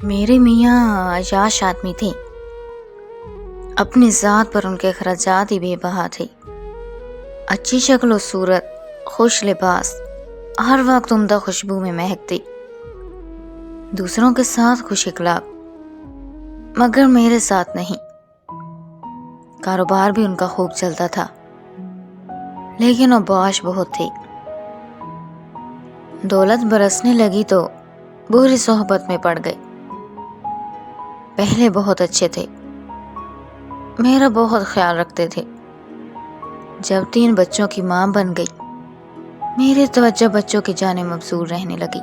میرے میاں عیاش آدمی تھے، اپنی ذات پر ان کے اخراجات ہی بے بہا تھے۔ اچھی شکل و صورت، خوش لباس، ہر وقت عمدہ خوشبو میں مہکتے، دوسروں کے ساتھ خوش اخلاق، مگر میرے ساتھ نہیں۔ کاروبار بھی ان کا خوب چلتا تھا، لیکن اوباش بہت تھے۔ دولت برسنے لگی تو بری صحبت میں پڑ گئے۔ پہلے بہت اچھے تھے، میرا بہت خیال رکھتے تھے۔ جب 3 بچوں کی ماں بن گئی، میری توجہ بچوں کی جانب مبذول رہنے لگی۔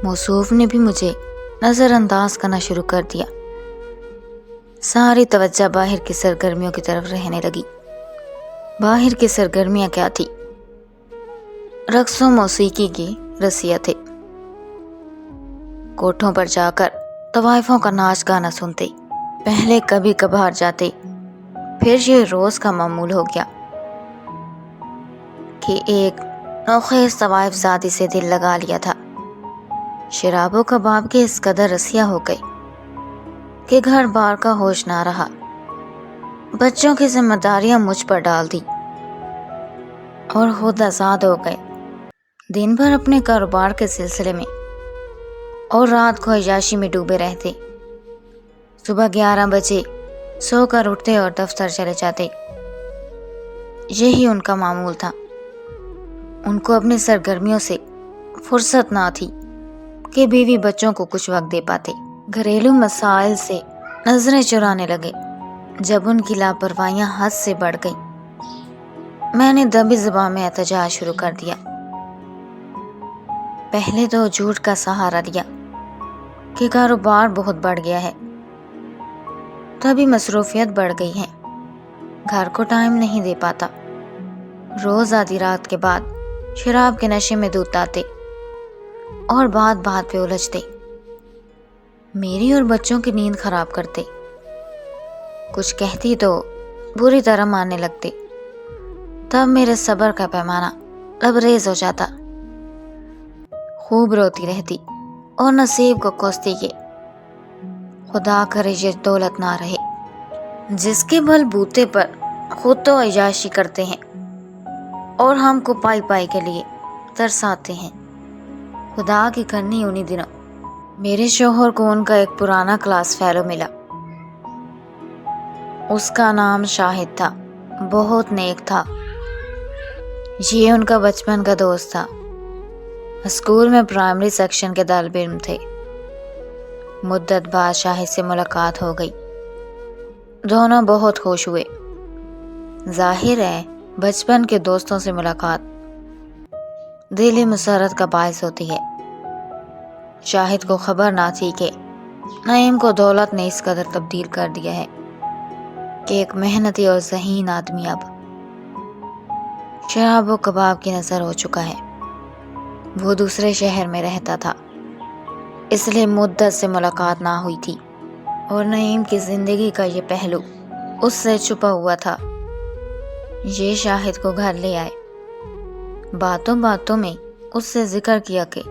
موصوف نے بھی مجھے نظر انداز کرنا شروع کر دیا۔ ساری توجہ باہر کی سرگرمیوں کی طرف رہنے لگی۔ باہر کی سرگرمیاں کیا تھی؟ رقص و موسیقی کی رسیاں تھے۔ کوٹھوں پر جا کر طوائفوں کا ناچ گانا سنتے، پہلے کبھی کبھار جاتے، پھر یہ روز کا معمول ہو گیا کہ ایک نوخیز طوائف ذاتی سے دل لگا لیا تھا۔ شراب و کباب کے اس قدر رسیا ہو گئے کہ گھر بار کا ہوش نہ رہا۔ بچوں کی ذمہ داریاں مجھ پر ڈال دی اور خود آزاد ہو گئے۔ دن بھر اپنے کاروبار کے سلسلے میں اور رات کو عیاشی میں ڈوبے رہتے۔ صبح 11 بجے سو کر اٹھتے اور دفتر چلے جاتے۔ یہی ان کا معمول تھا۔ ان کو اپنی سرگرمیوں سے فرصت نہ تھی کہ بیوی بچوں کو کچھ وقت دے پاتے۔ گھریلو مسائل سے نظریں چرانے لگے۔ جب ان کی لاپرواہیاں حد سے بڑھ گئیں، میں نے دبی زبان میں احتجاج شروع کر دیا۔ پہلے تو جھوٹ کا سہارا دیا کہ کاروبار بہت بڑھ گیا ہے، تبھی مصروفیت بڑھ گئی ہے، گھر کو ٹائم نہیں دے پاتا۔ روز آدھی رات کے بعد شراب کے نشے میں دودھ آتے اور بات بات پہ الجھتے، میری اور بچوں کی نیند خراب کرتے۔ کچھ کہتی تو بری طرح ماننے لگتے، تب میرے صبر کا پیمانہ لبریز ہو جاتا۔ خوب روتی رہتی اور نصیب کو کوستی کہ خدا کرے یہ دولت نہ رہے، جس کے بل بوتے پر خود تو عیاشی کرتے ہیں اور ہم کو پائی پائی کے لیے ترساتے ہیں۔ خدا کی کرنی انہی دنوں میرے شوہر کو ان کا ایک پرانا کلاس فیلو ملا۔ اس کا نام شاہد تھا، بہت نیک تھا۔ یہ ان کا بچپن کا دوست تھا، اسکول میں پرائمری سیکشن کے طالب علم تھے۔ مدت بعد شاہد سے ملاقات ہو گئی، دونوں بہت خوش ہوئے۔ ظاہر ہے بچپن کے دوستوں سے ملاقات دلی مسرت کا باعث ہوتی ہے۔ شاہد کو خبر نہ تھی کہ نعیم کو دولت نے اس قدر تبدیل کر دیا ہے کہ ایک محنتی اور ذہین آدمی اب شراب و کباب کی نظر ہو چکا ہے۔ وہ دوسرے شہر میں رہتا تھا، اس لیے مدت سے ملاقات نہ ہوئی تھی، اور نعیم کی زندگی کا یہ پہلو اس سے چھپا ہوا تھا۔ یہ شاہد کو گھر لے آئے، باتوں باتوں میں اس سے ذکر کیا کہ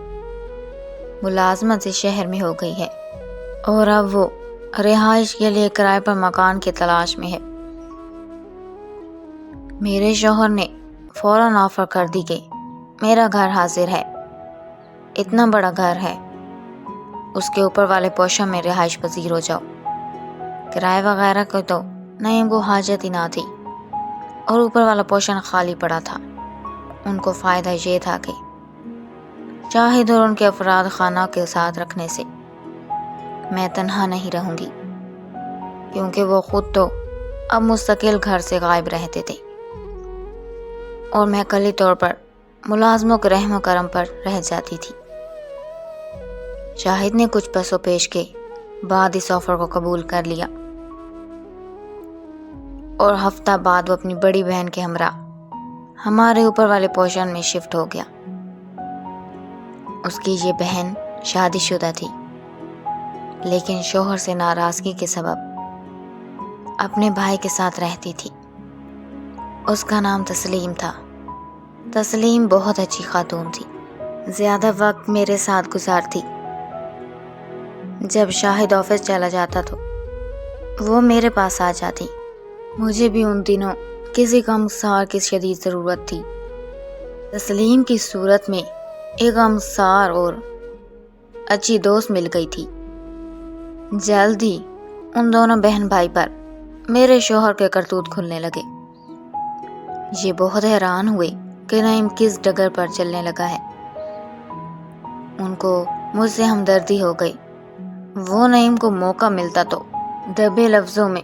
ملازمت اس شہر میں ہو گئی ہے اور اب وہ رہائش کے لیے کرائے پر مکان کی تلاش میں ہے۔ میرے شوہر نے فوراً آفر کر دی کہ میرا گھر حاضر ہے، اتنا بڑا گھر ہے، اس کے اوپر والے پوشن میں رہائش پذیر ہو جاؤ۔ کرائے وغیرہ کو تو نعیم کو حاجت ہی نہ تھی، اور اوپر والا پوشن خالی پڑا تھا۔ ان کو فائدہ یہ تھا کہ شاہد اور ان کے افراد خانہ کے ساتھ رکھنے سے میں تنہا نہیں رہوں گی، کیونکہ وہ خود تو اب مستقل گھر سے غائب رہتے تھے اور میں کلی طور پر ملازموں کے رحم و کرم پر رہ جاتی تھی۔ شاہد نے کچھ پس و پیش کے بعد اس آفر کو قبول کر لیا، اور ہفتہ بعد وہ اپنی بڑی بہن کے ہمراہ ہمارے اوپر والے پوشن میں شفٹ ہو گیا۔ اس کی یہ بہن شادی شدہ تھی، لیکن شوہر سے ناراضگی کے سبب اپنے بھائی کے ساتھ رہتی تھی۔ اس کا نام تسلیم تھا۔ تسلیم بہت اچھی خاتون تھی، زیادہ وقت میرے ساتھ گزارتی، جب شاہد آفس چلا جاتا تو وہ میرے پاس آ جاتی۔ مجھے بھی ان دنوں کسی غمگسار کی شدید ضرورت تھی۔ تسلیم کی صورت میں ایک غمگسار اور اچھی دوست مل گئی تھی۔ جلد ہی ان دونوں بہن بھائی پر میرے شوہر کے کرتوت کھلنے لگے۔ یہ بہت حیران ہوئے کہ نعیم کس ڈگر پر چلنے لگا ہے۔ ان کو مجھ سے ہمدردی ہو گئی۔ وہ نعیم کو موقع ملتا تو دبے لفظوں میں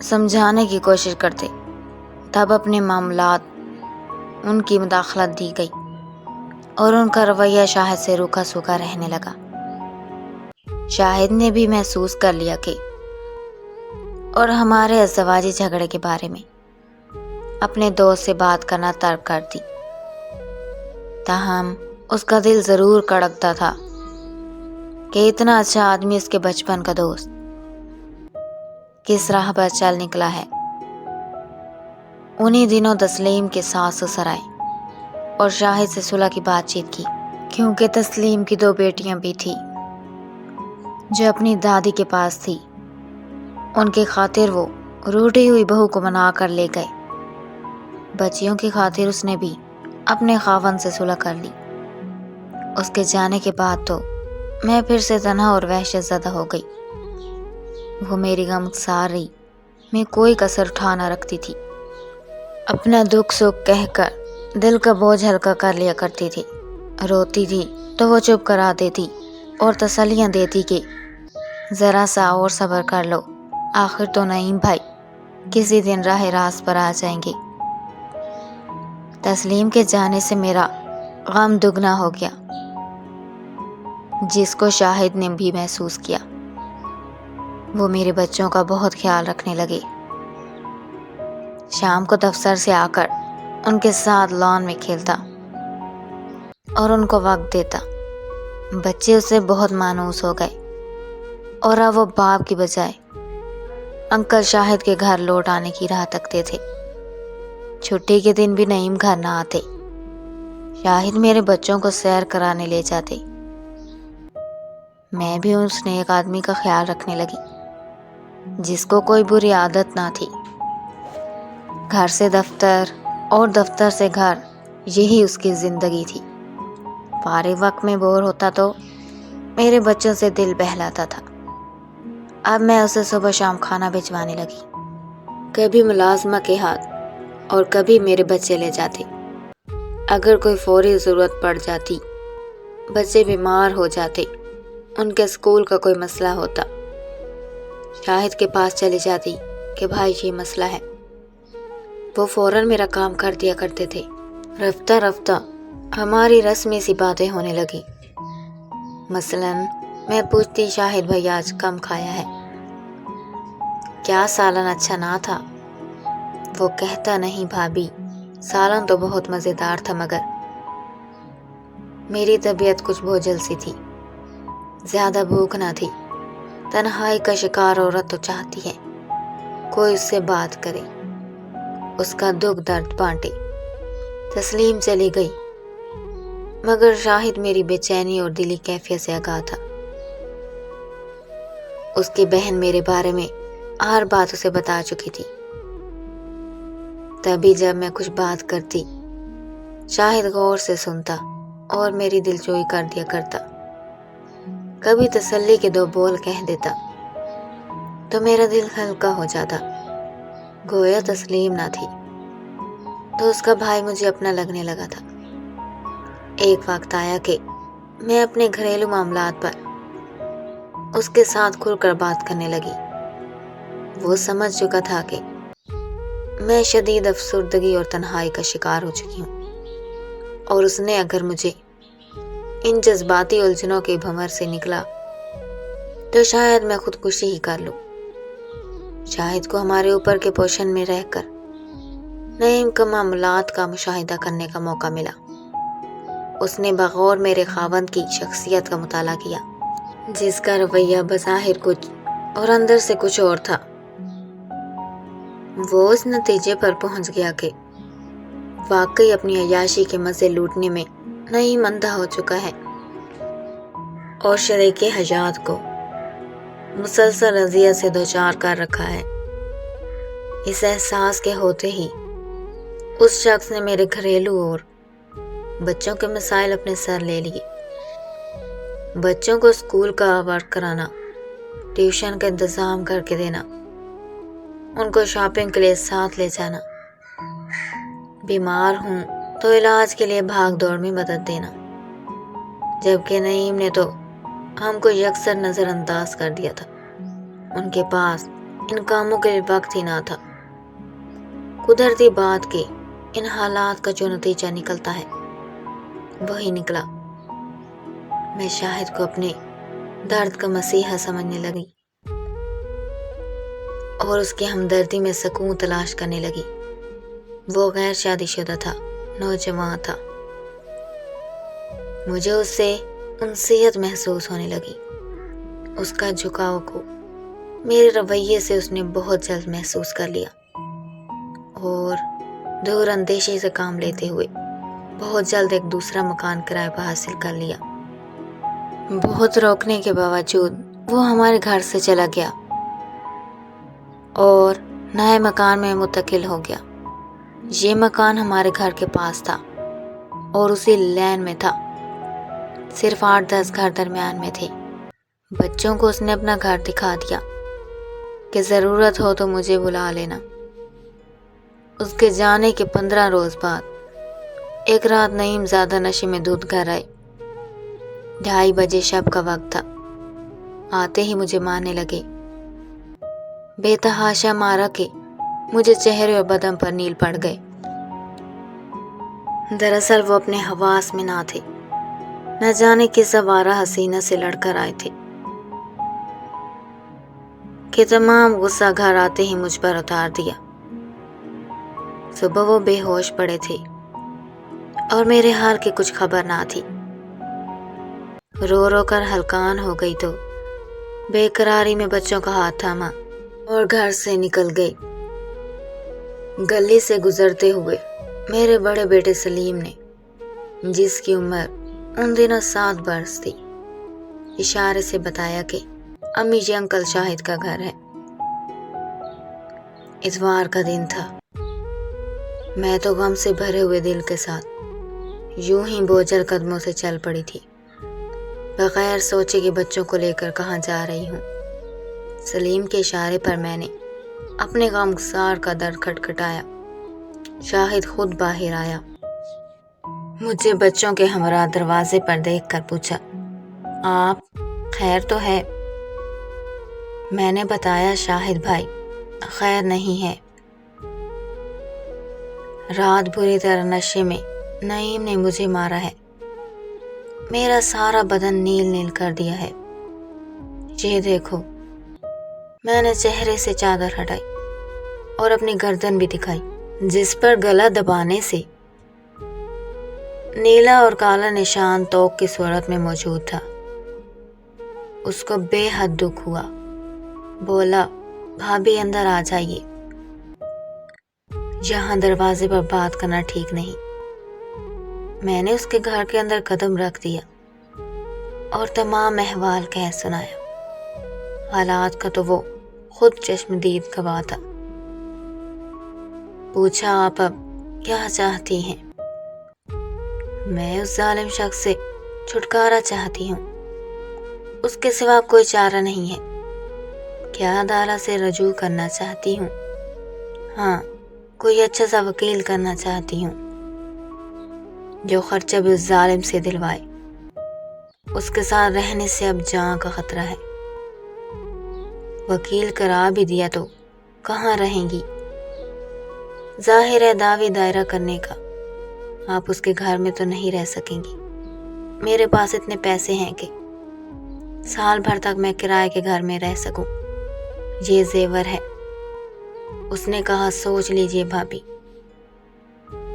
سمجھانے کی کوشش کرتے۔ تب اپنے معاملات ان کی مداخلت دی گئی اور ان کا رویہ شاہد سے روکھا سوکھا رہنے لگا۔ شاہد نے بھی محسوس کر لیا کہ اور ہمارے ازدواجی جھگڑے کے بارے میں اپنے دوست سے بات کرنا ترک کر دی۔ تاہم اس کا دل ضرور کڑکتا تھا کہ اتنا اچھا آدمی اس کے بچپن کا دوست کس راہ پر چل نکلا ہے۔ انہی دنوں تسلیم کے ساس سسر آئے اور شاہد سے صلح کی بات چیت کی، کیونکہ تسلیم کی 2 بیٹیاں بھی تھیں جو اپنی دادی کے پاس تھی۔ ان کی خاطر وہ روٹی ہوئی بہو کو منا کر لے گئے۔ بچیوں کی خاطر اس نے بھی اپنے خاوند سے صلح کر لی۔ اس کے جانے کے بعد تو میں پھر سے تنہا اور وحشت زدہ ہو گئی۔ وہ میری غمگساری میں کوئی کسر اٹھا نہ رکھتی تھی۔ اپنا دکھ سکھ کہہ کر دل کا بوجھ ہلکا کر لیا کرتی تھی۔ روتی تھی تو وہ چپ کرا دیتی اور تسلیاں دیتی کہ ذرا سا اور صبر کر لو، آخر تو نعیم بھائی کسی دن راہ راست پر آ جائیں گے۔ تسلیم کے جانے سے میرا غم دگنا ہو گیا، جس کو شاہد نے بھی محسوس کیا۔ وہ میرے بچوں کا بہت خیال رکھنے لگے۔ شام کو دفتر سے آ کر ان کے ساتھ لان میں کھیلتا اور ان کو وقت دیتا۔ بچے اس سے بہت مانوس ہو گئے اور اب وہ باپ کی بجائے انکل شاہد کے گھر لوٹ آنے کی راہ تکتے تھے۔ چھٹی کے دن بھی نعیم گھر نہ آتے۔ شاہد میرے بچوں کو سیر کرانے لے جاتے۔ میں بھی اس نیک آدمی کا خیال رکھنے لگی جس کو کوئی بری عادت نہ تھی۔ گھر سے دفتر اور دفتر سے گھر، یہی اس کی زندگی تھی۔ فارغ وقت میں بور ہوتا تو میرے بچوں سے دل بہلاتا تھا۔ اب میں اسے صبح شام کھانا بھجوانے لگی۔ کبھی ملازمہ کے ہاتھ اور کبھی میرے بچے لے جاتے۔ اگر کوئی فوری ضرورت پڑ جاتی، بچے بیمار ہو جاتے، ان کے اسکول کا کوئی مسئلہ ہوتا، شاہد کے پاس چلی جاتی کہ بھائی یہ مسئلہ ہے۔ وہ فوراً میرا کام کر دیا کرتے تھے۔ رفتہ رفتہ ہماری رسمی سی باتیں ہونے لگی۔ مثلاً میں پوچھتی شاہد بھائی آج کم کھایا ہے، کیا سالن اچھا نہ تھا؟ وہ کہتا نہیں بھابھی، سالن تو بہت مزیدار تھا، مگر میری طبیعت کچھ بوجھل سی تھی، زیادہ بھوک نہ تھی۔ تنہائی کا شکار عورت تو چاہتی ہے کوئی اس سے بات کرے، اس کا دکھ درد بانٹے۔ تسلیم چلی گئی، مگر شاہد میری بے چینی اور دلی کیفیت سے آگاہ تھا۔ اس کی بہن میرے بارے میں ہر بات اسے بتا چکی تھی۔ تبھی جب میں کچھ بات کرتی، شاہد غور سے سنتا اور میری دلجوئی کر دیا کرتا۔ کبھی تسلی کے 2 بول کہہ دیتا تو میرا دل ہلکا ہو جاتا، گویا تسلیم نہ تھی تو اس کا بھائی مجھے اپنا لگنے لگا تھا۔ ایک وقت آیا کہ میں اپنے گھریلو معاملات پر اس کے ساتھ کھل کر بات کرنے لگی۔ وہ سمجھ چکا تھا کہ میں شدید افسردگی اور تنہائی کا شکار ہو چکی ہوں، اور اس نے اگر مجھے ان جذباتی الجھنوں کے بھنور سے نکلا تو شاید میں خودکشی ہی کر لوں۔ شاہد کو ہمارے اوپر کے پوشن میں رہ کر نعیم کے معاملات کا مشاہدہ کرنے کا موقع ملا۔ اس نے بغور میرے خاوند کی شخصیت کا مطالعہ کیا، جس کا رویہ بظاہر کچھ اور اندر سے کچھ اور تھا۔ وہ اس نتیجے پر پہنچ گیا کہ واقعی اپنی عیاشی کے مزے لوٹنے میں نعیم اندھا ہو چکا ہے، اور شریک حیات کو مسلسل اذیت سے دوچار کر رکھا ہے۔ اس احساس کے ہوتے ہی اس شخص نے میرے گھریلو اور بچوں کے مسائل اپنے سر لے لیے۔ بچوں کو اسکول کا ورک کرانا، ٹیوشن کا انتظام کر کے دینا، ان کو شاپنگ کے لیے ساتھ لے جانا، بیمار ہوں تو علاج کے لیے بھاگ دوڑ میں مدد دینا، جبکہ نعیم نے تو ہم کو یکسر نظر انداز کر دیا تھا۔ ان کے پاس ان کاموں کے لیے وقت ہی نہ تھا۔ قدرتی بات کہ ان حالات کا جو نتیجہ نکلتا ہے وہی نکلا۔ میں شاہد کو اپنے درد کا مسیحا سمجھنے لگی اور اس کی ہمدردی میں سکون تلاش کرنے لگی۔ وہ غیر شادی شدہ تھا، نوجوان تھا۔ مجھے اس سے انسیت محسوس ہونے لگی۔ اس کا جھکاؤ کو میرے رویے سے اس نے بہت جلد محسوس کر لیا اور دور اندیشی سے کام لیتے ہوئے بہت جلد ایک دوسرا مکان کرائے پر حاصل کر لیا۔ بہت روکنے کے باوجود وہ ہمارے گھر سے چلا گیا اور نئے مکان میں منتقل ہو گیا۔ یہ مکان ہمارے گھر کے پاس تھا اور اسی لین میں تھا۔ صرف 8-10 گھر درمیان میں تھے۔ بچوں کو اس نے اپنا گھر دکھا دیا کہ ضرورت ہو تو مجھے بلا لینا۔ اس کے جانے کے 15 روز بعد ایک رات نعیم زیادہ نشے میں دودھ گھر آئے۔ 2:30 بجے شب کا وقت تھا۔ آتے ہی مجھے مارنے لگے، بے تحاشا مارا کہ مجھے چہرے اور بدن پر نیل پڑ گئے۔ دراصل وہ اپنے حواس میں نہ تھے، نہ جانے کس آوارہ حسینہ سے لڑ کر آئے تھے کہ تمام غصہ گھر آتے ہی مجھ پر اتار دیا۔ صبح وہ بے ہوش پڑے تھے اور میرے حال کی کچھ خبر نہ تھی۔ رو رو کر ہلکان ہو گئی تو بے قراری میں بچوں کا ہاتھ تھاما اور گھر سے نکل گئی۔ گلی سے گزرتے ہوئے میرے بڑے بیٹے سلیم نے، جس کی عمر ان دنوں 7 برس تھی، اشارے سے بتایا کہ امی جی انکل شاہد کا گھر ہے۔ اتوار کا دن تھا۔ میں تو غم سے بھرے ہوئے دل کے ساتھ یوں ہی بوجھل قدموں سے چل پڑی تھی، بغیر سوچے کہ بچوں کو لے کر کہاں جا رہی ہوں۔ سلیم کے اشارے پر میں نے اپنے غمگسار کا در کھٹکھٹایا۔ شاہد خود باہر آیا، مجھے بچوں کے ہمراہ دروازے پر دیکھ کر پوچھا، آپ خیر تو ہے؟ میں نے بتایا، شاہد بھائی خیر نہیں ہے۔ رات بری طرح نشے میں نعیم نے مجھے مارا ہے، میرا سارا بدن نیل نیل کر دیا ہے۔ یہ دیکھو۔ میں نے چہرے سے چادر ہٹائی اور اپنی گردن بھی دکھائی، جس پر گلا دبانے سے نیلا اور کالا نشان توق کی صورت میں موجود تھا۔ اس کو بے حد دکھ ہوا، بولا، بھابھی اندر آ جائیے، یہاں دروازے پر بات کرنا ٹھیک نہیں۔ میں نے اس کے گھر کے اندر قدم رکھ دیا اور تمام احوال کہہ سنایا۔ حالات کا تو وہ خود چشمدید گواہ تھا۔ پوچھا، آپ اب کیا چاہتی ہیں؟ میں اس ظالم شخص سے چھٹکارا چاہتی ہوں، اس کے سوا کوئی چارہ نہیں ہے۔ کیا عدالت سے رجوع کرنا چاہتی ہوں؟ ہاں، کوئی اچھا سا وکیل کرنا چاہتی ہوں جو خرچہ بھی اس ظالم سے دلوائے۔ اس کے ساتھ رہنے سے اب جان کا خطرہ ہے۔ وکیل کرا بھی دیا تو کہاں رہیں گی؟ ظاہر ہے دعوی دائرہ کرنے کا۔ آپ اس کے گھر میں تو نہیں رہ سکیں گی۔ میرے پاس اتنے پیسے ہیں کہ سال بھر تک میں کرائے کے گھر میں رہ سکوں۔ یہ زیور ہے۔ اس نے کہا، سوچ لیجئے بھابھی۔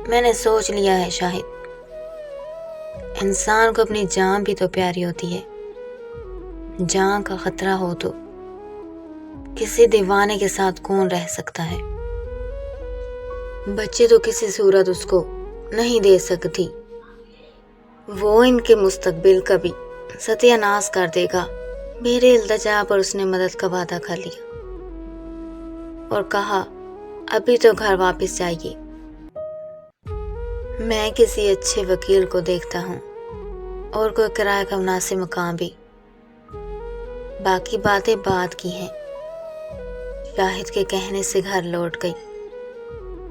میں نے سوچ لیا ہے شاہد۔ انسان کو اپنی جان بھی تو پیاری ہوتی ہے۔ جان کا خطرہ ہو تو کسی دیوانے کے ساتھ کون رہ سکتا ہے؟ بچے تو کسی صورت اس کو نہیں دے سکتی، وہ ان کے مستقبل کا بھی ستیہ ناش کر دے گا۔ میرے التجا پر اس نے مدد کا وعدہ کر لیا اور کہا ابھی تو گھر واپس جائیے، میں کسی اچھے وکیل کو دیکھتا ہوں اور کوئی کرائے کا مناسب مقام بھی، باقی باتیں بعد کی ہیں۔ شاہد کے کہنے سے گھر لوٹ گئی،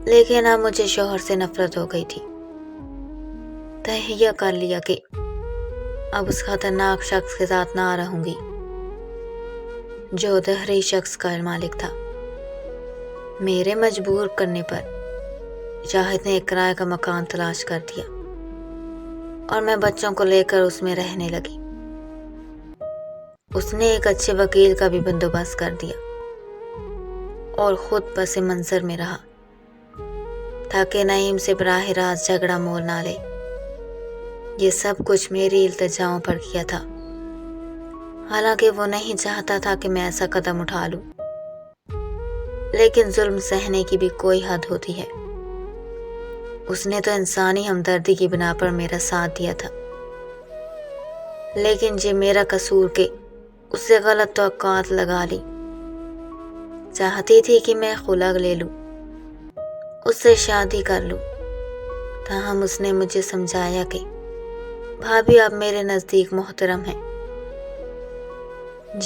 لیکن اب مجھے شوہر سے نفرت ہو گئی تھی۔ تہیہ کر لیا کہ اب اس خطرناک شخص کے ساتھ نہ رہوں گی جو دہری شخص کا مالک تھا۔ میرے مجبور کرنے پر شاہد نے ایک کرائے کا مکان تلاش کر دیا اور میں بچوں کو لے کر اس میں رہنے لگی۔ اس نے ایک اچھے وکیل کا بھی بندوبست کر دیا اور خود پس منظر میں رہا تاکہ نعیم سے براہ راست جھگڑا مول نہ لے۔ یہ سب کچھ میری التجاؤں پر کیا تھا، حالانکہ وہ نہیں چاہتا تھا کہ میں ایسا قدم اٹھا لوں، لیکن ظلم سہنے کی بھی کوئی حد ہوتی ہے۔ اس نے تو انسانی ہمدردی کی بنا پر میرا ساتھ دیا تھا، لیکن یہ میرا قصور کہ اس سے غلط توقعات لگا لی۔ چاہتی تھی کہ میں خلع لے لوں، اس سے شادی کر لوں، تاہم اس نے مجھے سمجھایا کہ بھابھی آپ میرے نزدیک محترم ہیں،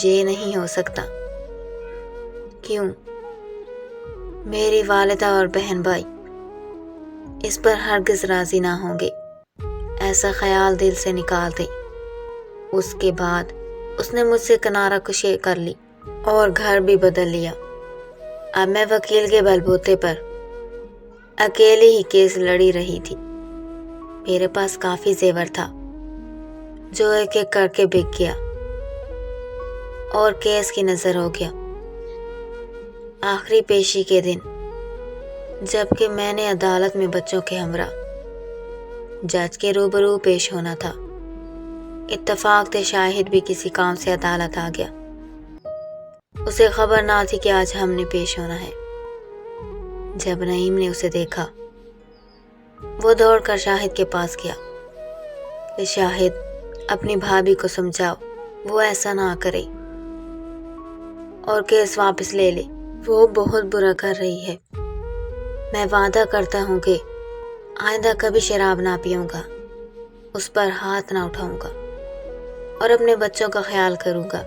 یہ نہیں ہو سکتا۔ کیوں؟ میری والدہ اور بہن بھائی اس پر ہرگز راضی نہ ہوں گے، ایسا خیال دل سے نکال دے۔ اس کے بعد اس نے مجھ سے کنارہ کشی کر لی اور گھر بھی بدل لیا۔ اب میں وکیل کے بلبوتے پر اکیلی ہی کیس لڑی رہی تھی۔ میرے پاس کافی زیور تھا جو ایک ایک کر کے بک گیا اور کیس کی نظر ہو گیا۔ آخری پیشی کے دن جبکہ میں نے عدالت میں بچوں کے ہمراہ جج کے روبرو پیش ہونا تھا، اتفاق سے شاہد بھی کسی کام سے عدالت آ گیا۔ اسے خبر نہ تھی کہ آج ہم نے پیش ہونا ہے۔ جب نعیم نے اسے دیکھا، وہ دوڑ کر شاہد کے پاس گیا کہ شاہد اپنی بھابھی کو سمجھاؤ وہ ایسا نہ کرے اور کیس واپس لے لے، وہ بہت برا کر رہی ہے۔ میں وعدہ کرتا ہوں کہ آئندہ کبھی شراب نہ پیوں گا، اس پر ہاتھ نہ اٹھاؤں گا اور اپنے بچوں کا خیال کروں گا،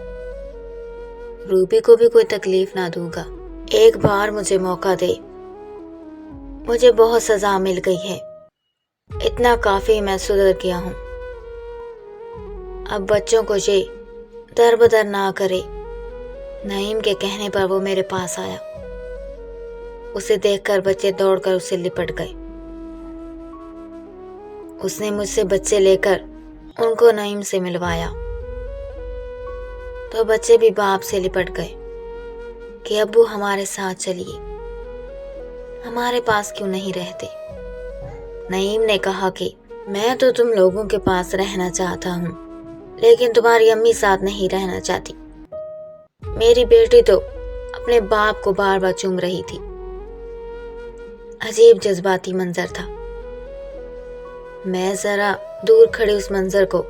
روبی کو بھی کوئی تکلیف نہ دوں گا۔ ایک بار مجھے موقع دے، مجھے بہت سزا مل گئی ہے، اتنا کافی میں سدھر گیا ہوں۔ اب بچوں کو یہ در بدر نہ کرے۔ نعیم کے کہنے پر وہ میرے پاس آیا۔ اسے دیکھ کر بچے دوڑ کر اسے لپٹ گئے۔ اس نے مجھ سے بچے لے کر ان کو نعیم سے ملوایا تو بچے بھی باپ سے لپٹ گئے کہ ابو ہمارے ساتھ چلیے، ہمارے پاس کیوں نہیں رہتے۔ نعیم نے کہا کہ میں تو تم لوگوں کے پاس رہنا چاہتا ہوں، لیکن تمہاری امی ساتھ نہیں رہنا چاہتی۔ میری بیٹی تو اپنے باپ کو بار بار چوم رہی تھی۔ عجیب جذباتی منظر تھا۔ میں ذرا دور کھڑی اس منظر کو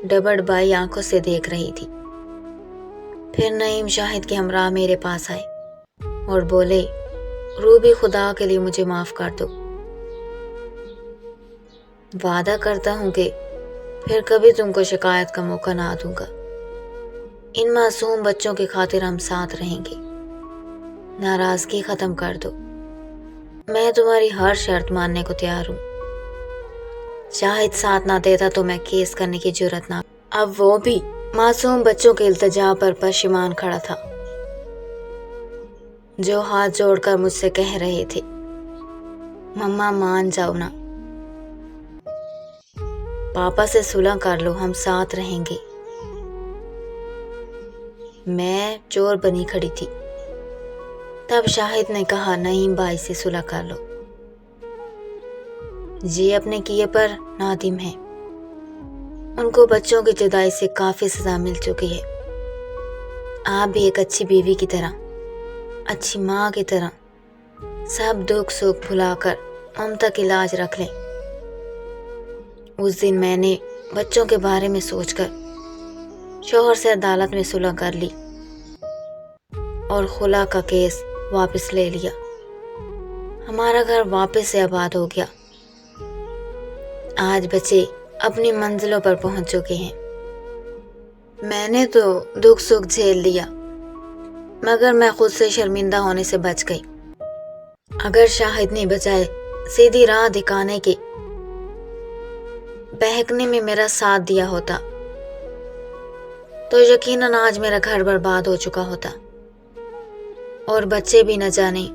ڈبڑ بائی آنکھوں سے دیکھ رہی تھی۔ پھر نعیم شاہد کے ہمراہ میرے پاس آئے اور بولے، روبی خدا کے لیے مجھے معاف کر دو، وعدہ کرتا ہوں کہ پھر کبھی تم کو شکایت کا موقع نہ دوں گا۔ ان معصوم بچوں کی خاطر ہم ساتھ رہیں گے، ناراضگی ختم کر دو، میں تمہاری ہر شرط ماننے کو تیار ہوں۔ شاہد ساتھ نہ دیتا تو میں کیس کرنے کی جرات نہ۔ اب وہ بھی معصوم بچوں کے التجا پر پشیمان کھڑا تھا، جو ہاتھ جوڑ کر مجھ سے کہہ رہے تھے، مما مان جاؤ نا، پاپا سے صلح کر لو، ہم ساتھ رہیں گے۔ میں چور بنی کھڑی تھی۔ تب شاہد نے کہا، نعیم بھائی سے صلح کر لو، یہ اپنے کیے پر نادم ہیں، ان کو بچوں کی جدائی سے کافی سزا مل چکی ہے۔ آپ بھی ایک اچھی بیوی کی طرح، اچھی ماں کی طرح سب دکھ سکھ بھلا کر ممتا کی لاج رکھ لیں۔ اس دن میں نے بچوں کے بارے میں سوچ کر شوہر سے عدالت میں صلح کر لی اور خلا کا کیس واپس لے لیا۔ ہمارا گھر واپس سے آباد ہو گیا۔ آج بچے اپنی منزلوں پر پہنچ چکے ہیں۔ میں نے تو دکھ سکھ جھیل لیا، مگر میں خود سے شرمندہ ہونے سے بچ گئی۔ اگر شاہد نے بجائے سیدھی راہ دکھانے کے بہکنے میں میرا ساتھ دیا ہوتا تو یقیناً آج میرا گھر برباد ہو چکا ہوتا اور بچے بھی نہ جانے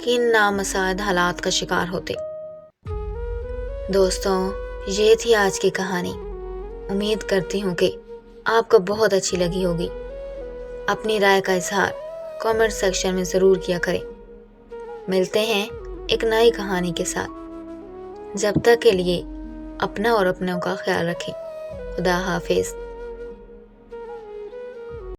کن نامساعد حالات کا شکار ہوتے۔ دوستوں، یہ تھی آج کی کہانی۔ امید کرتی ہوں کہ آپ کو بہت اچھی لگی ہوگی۔ اپنی رائے کا اظہار کامنٹ سیکشن میں ضرور کیا کریں۔ ملتے ہیں ایک نئی کہانی کے ساتھ۔ جب تک کے لیے اپنا اور اپنوں کا خیال رکھیں۔ خدا حافظ۔